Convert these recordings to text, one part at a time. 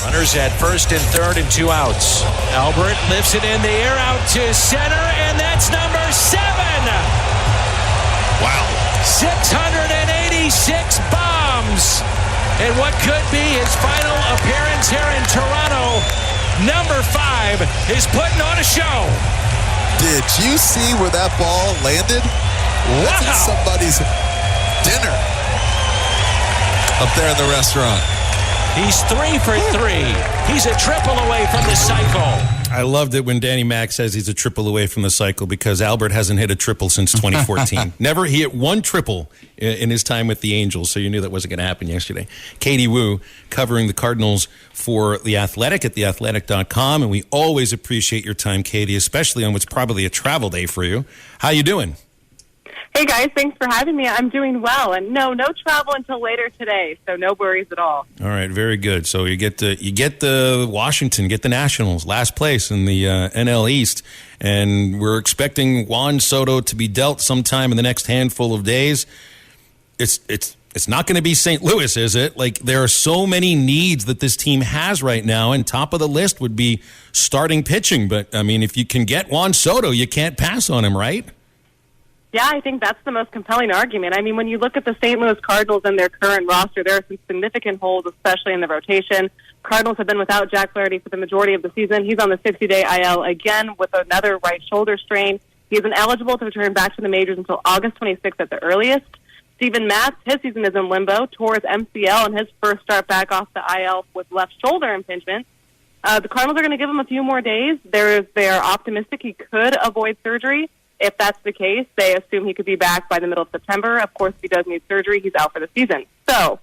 Runners at first and third and 2 outs. Albert lifts it in the air out to center, and that's number 7. Wow. 686 bombs. And what could be his final appearance here in Toronto, number 5 is putting on a show. Did you see where that ball landed? That's in somebody's dinner up there in the restaurant. He's 3 for 3. He's a triple away from the cycle. I loved it when Danny Mac says he's a triple away from the cycle because Albert hasn't hit a triple since 2014. Never. He hit one triple in his time with the Angels, so you knew that wasn't going to happen yesterday. Katie Wu covering the Cardinals for The Athletic at theathletic.com, and we always appreciate your time, Katie, especially on what's probably a travel day for you. How you doing? Hey, guys. Thanks for having me. I'm doing well. And no travel until later today, so no worries at all. All right, very good. So you get the Washington, get the Nationals, last place in the NL East, and we're expecting Juan Soto to be dealt sometime in the next handful of days. It's not going to be St. Louis, is it? Like, there are so many needs that this team has right now, and top of the list would be starting pitching. But, I mean, if you can get Juan Soto, you can't pass on him, right? Yeah, I think that's the most compelling argument. I mean, when you look at the St. Louis Cardinals and their current roster, there are some significant holes, especially in the rotation. Cardinals have been without Jack Flaherty for the majority of the season. He's on the 60-day IL again with another right shoulder strain. He isn't eligible to return back to the majors until August 26th at the earliest. Steven Matz, his season is in limbo, tore his MCL in his first start back off the IL with left shoulder impingement. The Cardinals are going to give him a few more days. They are optimistic he could avoid surgery. If that's the case, they assume he could be back by the middle of September. Of course, if he does need surgery, he's out for the season. So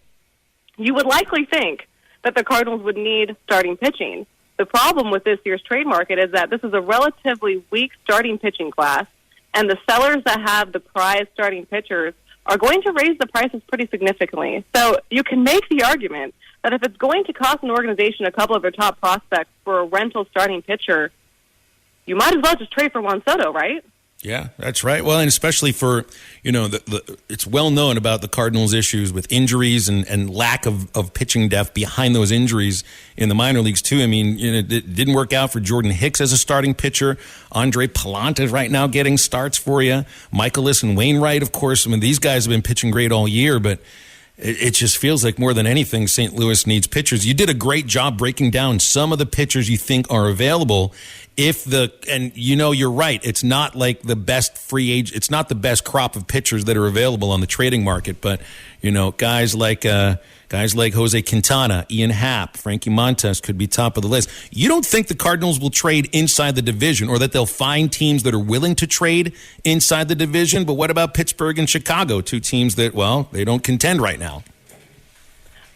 you would likely think that the Cardinals would need starting pitching. The problem with this year's trade market is that this is a relatively weak starting pitching class, and the sellers that have the prize starting pitchers are going to raise the prices pretty significantly. So you can make the argument that if it's going to cost an organization a couple of their top prospects for a rental starting pitcher, you might as well just trade for Juan Soto, right? Yeah, that's right. Well, and especially for, it's well known about the Cardinals' issues with injuries and lack of pitching depth behind those injuries in the minor leagues, too. I mean, it didn't work out for Jordan Hicks as a starting pitcher. Andre Pallante is right now getting starts for you. Michaelis and Wainwright, of course. I mean, these guys have been pitching great all year, but it just feels like more than anything, St. Louis needs pitchers. You did a great job breaking down some of the pitchers you think are available. You're right. It's not like the best free agent. It's not the best crop of pitchers that are available on the trading market. But guys like Jose Quintana, Ian Happ, Frankie Montas could be top of the list. You don't think the Cardinals will trade inside the division, or that they'll find teams that are willing to trade inside the division? But what about Pittsburgh and Chicago, two teams that, they don't contend right now?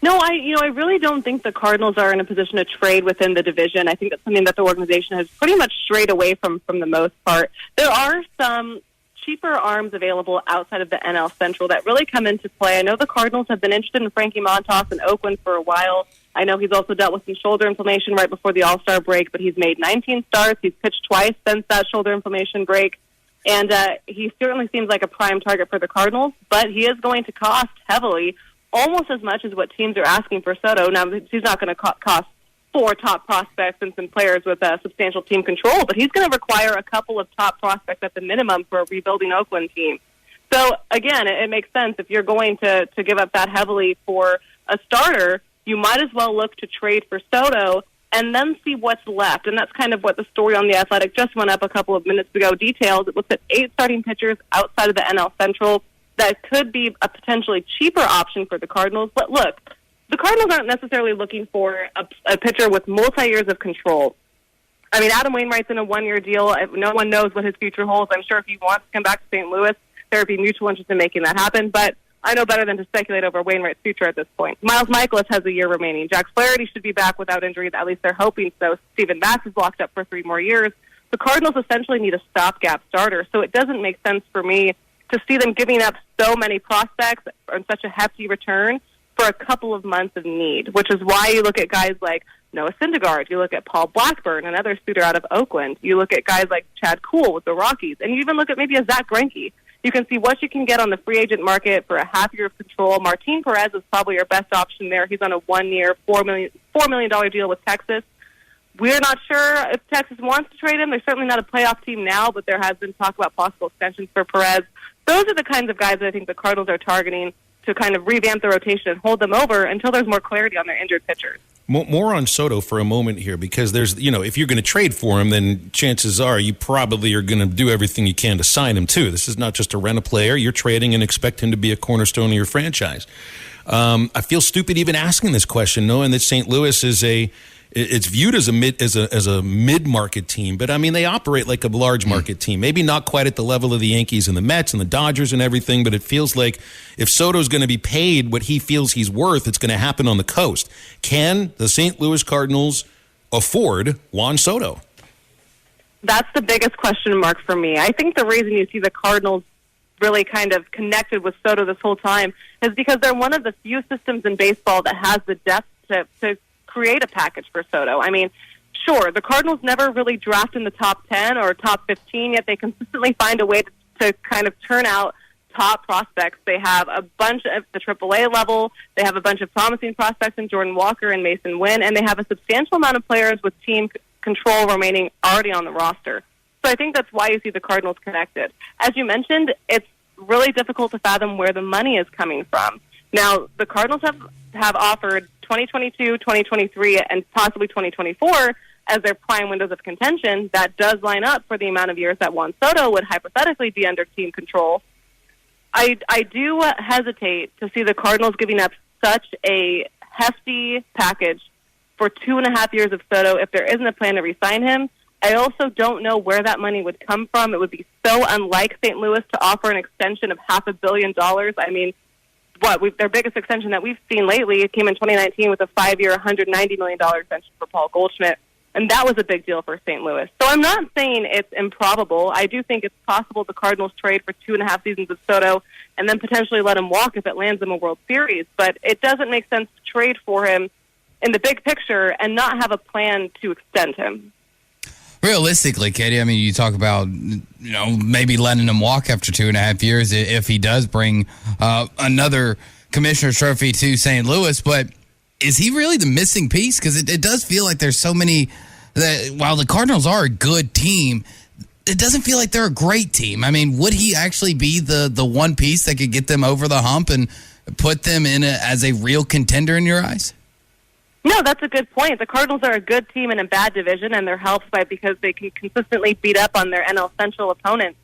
No, I really don't think the Cardinals are in a position to trade within the division. I think that's something that the organization has pretty much strayed away from the most part. There are some cheaper arms available outside of the NL Central that really come into play. I know the Cardinals have been interested in Frankie Montas in Oakland for a while. I know he's also dealt with some shoulder inflammation right before the All-Star break, but he's made 19 starts. He's pitched twice since that shoulder inflammation break. And he certainly seems like a prime target for the Cardinals, but he is going to cost heavily, almost as much as what teams are asking for Soto. Now, he's not going to cost 4 top prospects and some players with substantial team control, but he's going to require a couple of top prospects at the minimum for a rebuilding Oakland team. So, again, it makes sense. If you're going to give up that heavily for a starter, you might as well look to trade for Soto and then see what's left. And that's kind of what the story on The Athletic just went up a couple of minutes ago details. It looks at 8 starting pitchers outside of the NL Central that could be a potentially cheaper option for the Cardinals. But look, the Cardinals aren't necessarily looking for a pitcher with multi-years of control. I mean, Adam Wainwright's in a 1-year deal. No one knows what his future holds. I'm sure if he wants to come back to St. Louis, there would be mutual interest in making that happen. But I know better than to speculate over Wainwright's future at this point. Miles Michaelis has a year remaining. Jack Flaherty should be back without injury. At least they're hoping so. Steven Matz is locked up for 3 more years. The Cardinals essentially need a stopgap starter, so it doesn't make sense for me to see them giving up so many prospects and such a hefty return for a couple of months of need, which is why you look at guys like Noah Syndergaard, you look at Paul Blackburn, another suitor out of Oakland, you look at guys like Chad Kuhl with the Rockies, and you even look at maybe a Zach Greinke. You can see what you can get on the free agent market for a half year of control. Martin Perez is probably your best option there. He's on a 1 year, $4 million deal with Texas. We're not sure if Texas wants to trade him. They're certainly not a playoff team now, but there has been talk about possible extensions for Perez. Those are the kinds of guys that I think the Cardinals are targeting to kind of revamp the rotation and hold them over until there's more clarity on their injured pitchers. More on Soto for a moment here, because there's, if you're going to trade for him, then chances are you probably are going to do everything you can to sign him too. This is not just to rent a player. You're trading and expect him to be a cornerstone of your franchise. I feel stupid even asking this question, knowing that St. Louis is it's viewed as a mid-market team, but I mean, they operate like a large market team. Maybe not quite at the level of the Yankees and the Mets and the Dodgers and everything, but it feels like if Soto's going to be paid what he feels he's worth, it's going to happen on the coast. Can the St. Louis Cardinals afford Juan Soto? That's the biggest question mark for me. I think the reason you see the Cardinals really kind of connected with Soto this whole time is because they're one of the few systems in baseball that has the depth to create a package for Soto. I mean, sure, the Cardinals never really draft in the top 10 or top 15, yet they consistently find a way to kind of turn out top prospects. They have a bunch at the AAA level. They have a bunch of promising prospects in Jordan Walker and Mason Wynn, and they have a substantial amount of players with team control remaining already on the roster. So I think that's why you see the Cardinals connected. As you mentioned, it's really difficult to fathom where the money is coming from. Now, the Cardinals have offered 2022, 2023, and possibly 2024 as their prime windows of contention. That does line up for the amount of years that Juan Soto would hypothetically be under team control. I do hesitate to see the Cardinals giving up such a hefty package for 2.5 years of Soto if there isn't a plan to re-sign him. I also don't know where that money would come from. It would be so unlike St. Louis to offer an extension of $500 million. I mean, their biggest extension that we've seen lately came in 2019 with a 5-year, $190 million extension for Paul Goldschmidt, and that was a big deal for St. Louis. So I'm not saying it's improbable. I do think it's possible the Cardinals trade for 2.5 seasons of Soto and then potentially let him walk if it lands him a World Series, but it doesn't make sense to trade for him in the big picture and not have a plan to extend him. Realistically, Katie, I mean, you talk about, maybe letting him walk after 2.5 years if he does bring another Commissioner's Trophy to St. Louis, but is he really the missing piece? Because it does feel like there's so many that while the Cardinals are a good team, it doesn't feel like they're a great team. I mean, would he actually be the one piece that could get them over the hump and put them in as a real contender in your eyes? No, that's a good point. The Cardinals are a good team in a bad division, and they're helped because they can consistently beat up on their NL Central opponents.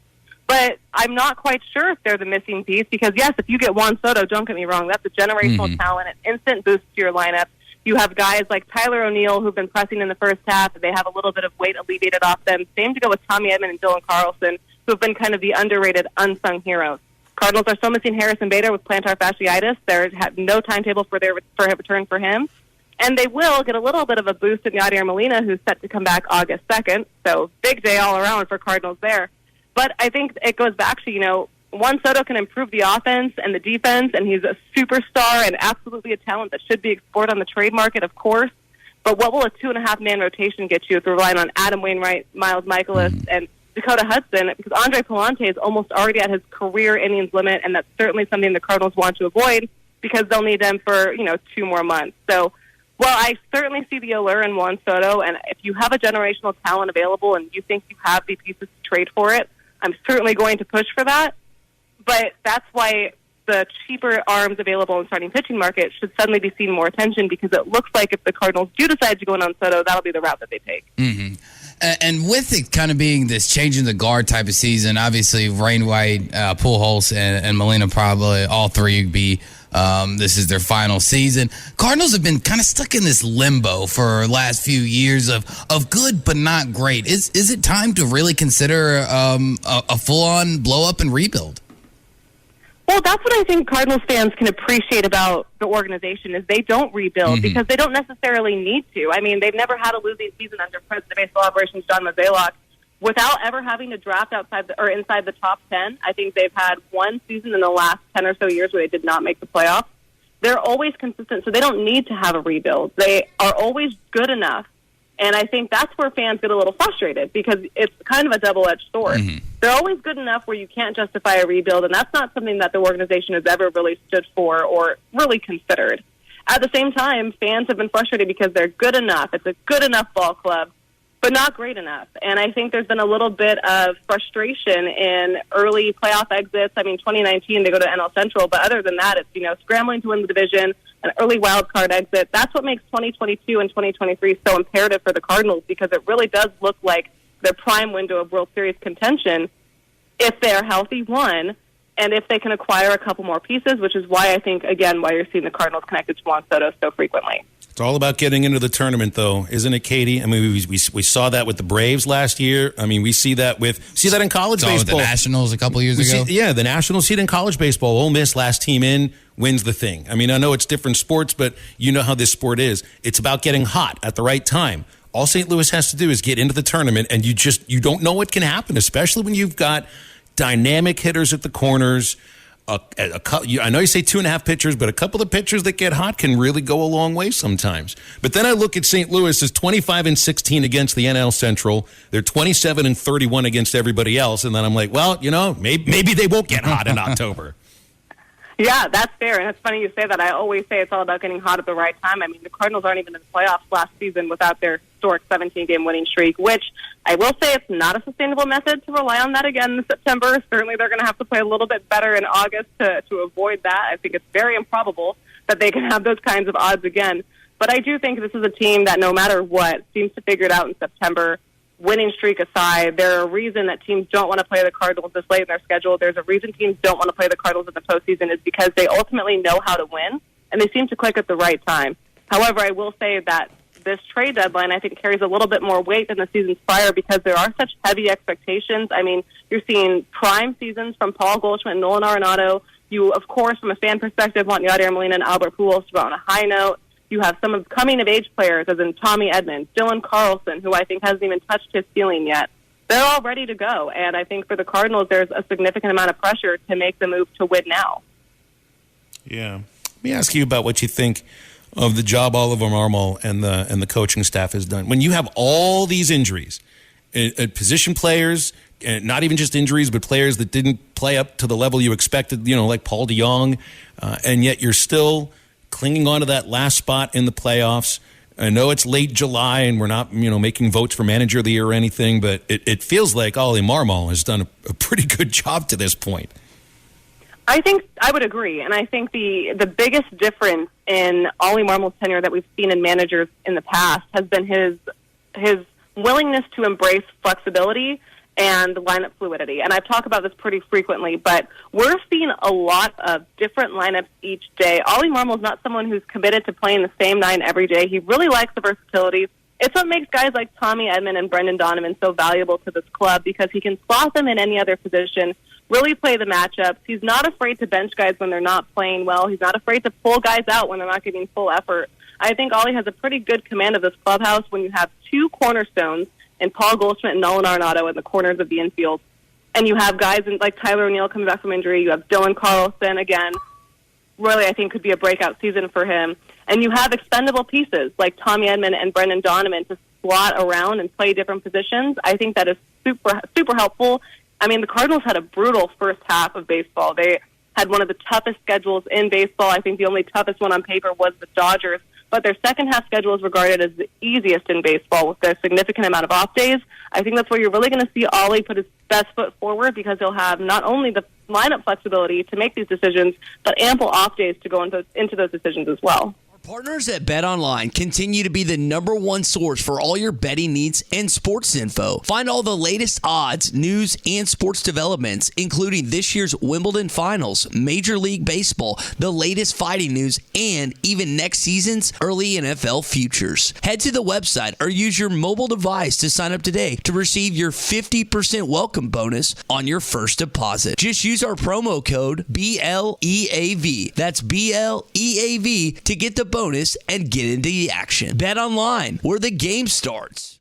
But I'm not quite sure if they're the missing piece because, yes, if you get Juan Soto, don't get me wrong, that's a generational talent, an instant boost to your lineup. You have guys like Tyler O'Neill who've been pressing in the first half. They have a little bit of weight alleviated off them. Same to go with Tommy Edman and Dylan Carlson, who have been kind of the underrated, unsung heroes. Cardinals are still missing Harrison Bader with plantar fasciitis. There's no timetable for a return for him. And they will get a little bit of a boost in Yadier Molina, who's set to come back August 2nd. So big day all around for Cardinals there. But I think it goes back to, Juan Soto can improve the offense and the defense, and he's a superstar and absolutely a talent that should be explored on the trade market, of course. But what will a 2.5-man rotation get you if you're relying on Adam Wainwright, Miles Michaelis, and Dakota Hudson? Because Andre Palante is almost already at his career innings limit, and that's certainly something the Cardinals want to avoid because they'll need them for, 2 more months. So, well, I certainly see the allure in Juan Soto, and if you have a generational talent available and you think you have the pieces to trade for it, I'm certainly going to push for that. But that's why the cheaper arms available in the starting pitching market should suddenly be seeing more attention because it looks like if the Cardinals do decide to go in on Soto, that'll be the route that they take. Mm-hmm. And with it kind of being this changing the guard type of season, obviously Wainwright, Pujols, and Molina probably all three would be this is their final season. Cardinals have been kind of stuck in this limbo for the last few years of good but not great. Is it time to really consider a full-on blow-up and rebuild? Well, that's what I think Cardinals fans can appreciate about the organization is they don't rebuild because they don't necessarily need to. I mean, they've never had a losing season under President of Baseball Operations John Mozeliak without ever having to draft inside the top 10. I think they've had one season in the last 10 or so years where they did not make the playoffs. They're always consistent, so they don't need to have a rebuild. They are always good enough And I think that's where fans get a little frustrated because it's kind of a double-edged sword. They're always good enough where you can't justify a rebuild, and that's not something that the organization has ever really stood for or really considered. At the same time, fans have been frustrated because they're good enough. It's a good enough ball club, but not great enough. And I think there's been a little bit of frustration in early playoff exits. I mean, 2019, they go to NL Central, but other than that, it's, scrambling to win the division, an early wild card exit. That's what makes 2022 and 2023 so imperative for the Cardinals because it really does look like their prime window of World Series contention if they're healthy, one, and if they can acquire a couple more pieces, which is why I think, again, why you're seeing the Cardinals connected to Juan Soto so frequently. It's all about getting into the tournament, though, isn't it, Katie? I mean, we saw that with the Braves last year. I mean, we see that in college baseball. With the Nationals a couple years ago. The Nationals see it in college baseball. Ole Miss, last team in, wins the thing. I mean, I know it's different sports, but you know how this sport is. It's about getting hot at the right time. All St. Louis has to do is get into the tournament, and you don't know what can happen, especially when you've got dynamic hitters at the corners. I know you say 2.5 pitchers, but a couple of pitchers that get hot can really go a long way sometimes. But then I look at St. Louis as 25-16 against the NL Central. They're 27-31 against everybody else. And then I'm like, well, maybe they won't get hot in October. Yeah, that's fair. And it's funny you say that. I always say it's all about getting hot at the right time. I mean, the Cardinals aren't even in the playoffs last season without their historic 17-game winning streak, which I will say it's not a sustainable method to rely on that again in September. Certainly they're going to have to play a little bit better in August to avoid that. I think it's very improbable that they can have those kinds of odds again. But I do think this is a team that no matter what seems to figure it out in September. Winning streak aside, there's a reason that teams don't want to play the Cardinals this late in their schedule. There's a reason teams don't want to play the Cardinals in the postseason is because they ultimately know how to win, and they seem to click at the right time. However, I will say that this trade deadline, I think, carries a little bit more weight than the seasons prior because there are such heavy expectations. I mean, you're seeing prime seasons from Paul Goldschmidt and Nolan Arenado. You, of course, from a fan perspective, want Yadier Molina and Albert Pujols to go on a high note. You have some of coming-of-age players, as in Tommy Edman, Dylan Carlson, who I think hasn't even touched his ceiling yet. They're all ready to go, and I think for the Cardinals, there's a significant amount of pressure to make the move to win now. Yeah. Let me ask you about what you think of the job Ollie Marmol and the coaching staff has done. When you have all these injuries, position players, and not even just injuries, but players that didn't play up to the level you expected, like Paul DeJong, and yet you're still clinging on to that last spot in the playoffs. I know it's late July and we're not, making votes for manager of the year or anything, but it feels like Ollie Marmol has done a pretty good job to this point. I think I would agree, and I think the biggest difference in Ollie Marmol's tenure that we've seen in managers in the past has been his willingness to embrace flexibility and lineup fluidity. And I've talked about this pretty frequently, but we're seeing a lot of different lineups each day. Ollie Marmol is not someone who's committed to playing the same 9 every day. He really likes the versatility. It's what makes guys like Tommy Edman and Brendan Donovan so valuable to this club because he can slot them in any other position, really play the matchups. He's not afraid to bench guys when they're not playing well. He's not afraid to pull guys out when they're not giving full effort. I think Ollie has a pretty good command of this clubhouse when you have 2 cornerstones and Paul Goldschmidt and Nolan Arenado in the corners of the infield. And you have guys like Tyler O'Neill coming back from injury. You have Dylan Carlson again. Really, I think could be a breakout season for him. And you have expendable pieces like Tommy Edman and Brendan Donovan to slot around and play different positions. I think that is super, super helpful. I mean, the Cardinals had a brutal first half of baseball. They had one of the toughest schedules in baseball. I think the only toughest one on paper was the Dodgers. But their second half schedule is regarded as the easiest in baseball with their significant amount of off days. I think that's where you're really going to see Ollie put his best foot forward because he'll have not only the lineup flexibility to make these decisions, but ample off days to go into those decisions as well. Partners at BetOnline continue to be the #1 source for all your betting needs and sports info. Find all the latest odds, news, and sports developments, including this year's Wimbledon Finals, Major League Baseball, the latest fighting news, and even next season's early NFL futures. Head to the website or use your mobile device to sign up today to receive your 50% welcome bonus on your first deposit. Just use our promo code BLEAV. That's BLEAV to get the bonus and get into the action. Bet online, where the game starts.